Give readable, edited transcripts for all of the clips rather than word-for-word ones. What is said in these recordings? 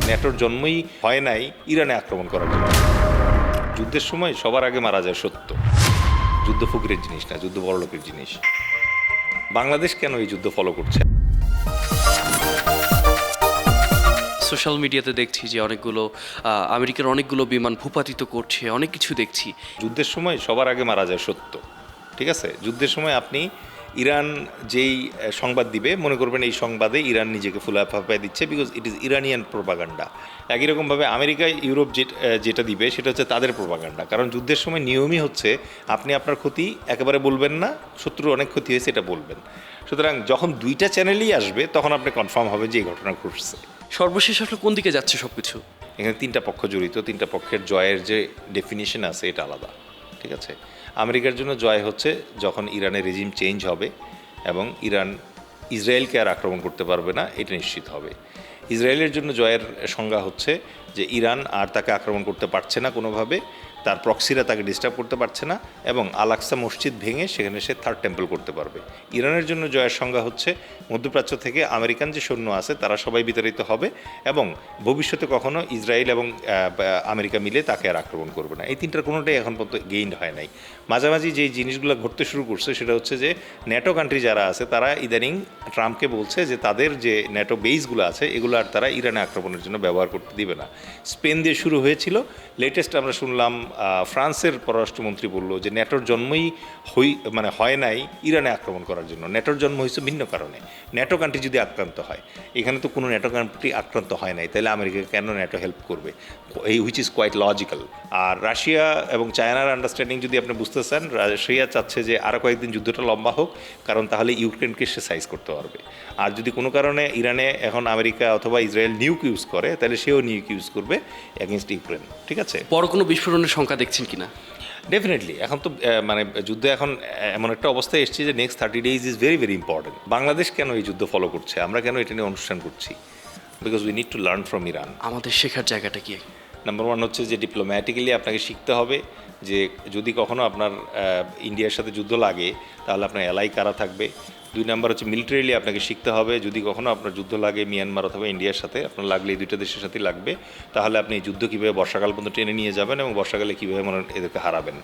ন্যাটোর জন্মই হয় নাই ইরানে আক্রমণ করার জন্য। যুদ্ধের সময় সবার আগে মারা যায় সত্য। যুদ্ধ ফকিরের জিনিস না, যুদ্ধ বড়লোকের জিনিস। বাংলাদেশ কেন এই যুদ্ধ ফলো করছে? সোশ্যাল মিডিয়াতে দেখছি যে অনেকগুলো আমেরিকার অনেকগুলো বিমান ভূপাতিত করছে, অনেক কিছু দেখছি। যুদ্ধের সময় সবার আগে মারা যায় সত্য, ঠিক আছে? যুদ্ধের সময় আপনি ইরান যেই সংবাদ দিবে মনে করবেন এই সংবাদে ইরান নিজেকে ফাঁপায় দিচ্ছে, because it is Iranian propaganda. একই রকমভাবে আমেরিকা ইউরোপ যেটা দিবে সেটা হচ্ছে তাদের প্রোপাগান্ডা। কারণ যুদ্ধের সময় নিয়মই হচ্ছে আপনি আপনার ক্ষতি একেবারে বলবেন না, শত্রুর অনেক ক্ষতি হয়েছে এটা বলবেন। সুতরাং যখন দুইটা চ্যানেলই আসবে তখন আপনি কনফার্ম হবে যে এই ঘটনা ঘটছে। সর্বশেষ আসলে কোন দিকে যাচ্ছে সব কিছু? এখানে তিনটা পক্ষ জড়িত, তিনটা পক্ষের জয়ের যে ডেফিনিশন আছে এটা আলাদা, ঠিক আছে? আমেরিকার জন্য জয় হচ্ছে যখন ইরানের রেজিম চেঞ্জ হবে এবং ইরান ইসরায়েলকে আর আক্রমণ করতে পারবে না, এটা নিশ্চিত হবে। ইসরায়েলের জন্য জয়ের সংজ্ঞা হচ্ছে যে ইরান আর তাকে আক্রমণ করতে পারছে না কোনোভাবে, তার প্রক্সিরা তাকে ডিস্টার্ব করতে পারছে না, এবং আল আকসা মসজিদ ভেঙে সেখানে সে থার্ড টেম্পল করতে পারবে। ইরানের জন্য জয়ের সংজ্ঞা হচ্ছে মধ্যপ্রাচ্য থেকে আমেরিকান যে সৈন্য আছে তারা সবাই বিতাড়িত হবে এবং ভবিষ্যতে কখনো ইসরায়েল এবং আমেরিকা মিলে তাকে আর আক্রমণ করবে না। এই তিনটার কোনোটাই এখন পর্যন্ত গেইনড হয় নাই। মাঝামাঝি যে জিনিসগুলো ঘটতে শুরু করছে সেটা হচ্ছে যে ন্যাটো কান্ট্রি যারা আছে তারা ইদানিং ট্রাম্পকে বলছে যে তাদের যে ন্যাটো বেসগুলো আছে এগুলো আর তারা ইরানে আক্রমণের জন্য ব্যবহার করতে দিবে না। স্পেন দিয়ে শুরু হয়েছিল, লেটেস্ট আমরা শুনলাম ফ্রান্সের পররাষ্ট্রমন্ত্রী বলল যে ন্যাটোর জন্মই হয় নাই ইরানে আক্রমণ করার জন্য। ন্যাটোর জন্ম হয়েছে ভিন্ন কারণে। ন্যাটো কান্ট্রি যদি আক্রান্ত হয়, এখানে তো কোনো ন্যাটো কান্ট্রি আক্রান্ত হয় নাই, তাহলে আমেরিকা কেন ন্যাটো হেল্প করবে? এই হুইচ ইজ কোয়াইট লজিক্যাল। আর রাশিয়া এবং চায়নার আন্ডারস্ট্যান্ডিং যদি আপনি বুঝতে চান, রাশিয়া চাচ্ছে যে আরও কয়েকদিন যুদ্ধটা লম্বা হোক, কারণ তাহলে ইউক্রেনকে সে সাইজ করতে পারবে। আর যদি কোনো কারণে ইরানে এখন আমেরিকা অথবা ইসরায়েল নিউক ইউজ করে, তাহলে সেও নিউক ইউজ করবে এগেনস্ট ইউক্রেন, ঠিক আছে? বড় কোনো বিস্ফোরণের সংখ্যা দেখছেন কিনা? ডেফিনেটলি এখন তো যুদ্ধ এখন এমন একটা অবস্থায় এসেছে যে next 30 days is very very important. Bangladesh কেন এই যুদ্ধ ফলো করছে, আমরা কেন এটা নিয়ে অনুষ্ঠান করছি? Because we need to learn from Iran. আমাদের শেখার জায়গাটা কি? নাম্বার ওয়ান হচ্ছে যে ডিপ্লোম্যাটিক্যালি আপনাকে শিখতে হবে যে যদি কখনো আপনার ইন্ডিয়ার সাথে যুদ্ধ লাগে তাহলে আপনার এলাই কারা থাকবে। 2 নাম্বার হচ্ছে মিলিটারিলি আপনাকে শিখতে হবে যদি কখনো আপনার যুদ্ধ লাগে মিয়ানমার অথবা ইন্ডিয়ার সাথে, আপনার লাগলে এই দুইটা দেশের সাথেই লাগবে, তাহলে আপনি এই যুদ্ধ কীভাবে বর্ষাকাল পর্যন্ত টেনে নিয়ে যাবেন এবং বর্ষাকালে কীভাবে এদেরকে হারাবেন।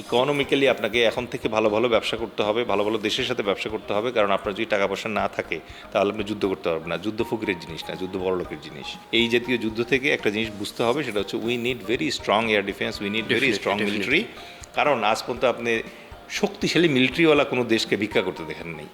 ইকোনমিক্যালি আপনাকে এখন থেকে ভালো ভালো ব্যবসা করতে হবে, ভালো ভালো দেশের সাথে ব্যবসা করতে হবে, কারণ আপনার যদি টাকা পয়সা না থাকে তাহলে আপনি যুদ্ধ করতে পারবেন না। যুদ্ধ ফকিরের জিনিস না, যুদ্ধ বড়লোকের জিনিস। এই জাতীয় যুদ্ধ থেকে একটা জিনিস বুঝতে হবে, সেটা হচ্ছে we need very strong air defence, we need very strong military. কারণ আজ পর্যন্ত আপনি শক্তিশালী মিলিটারিওয়ালা কোনো দেশকে ভিক্ষা করতে দেখেন নেই।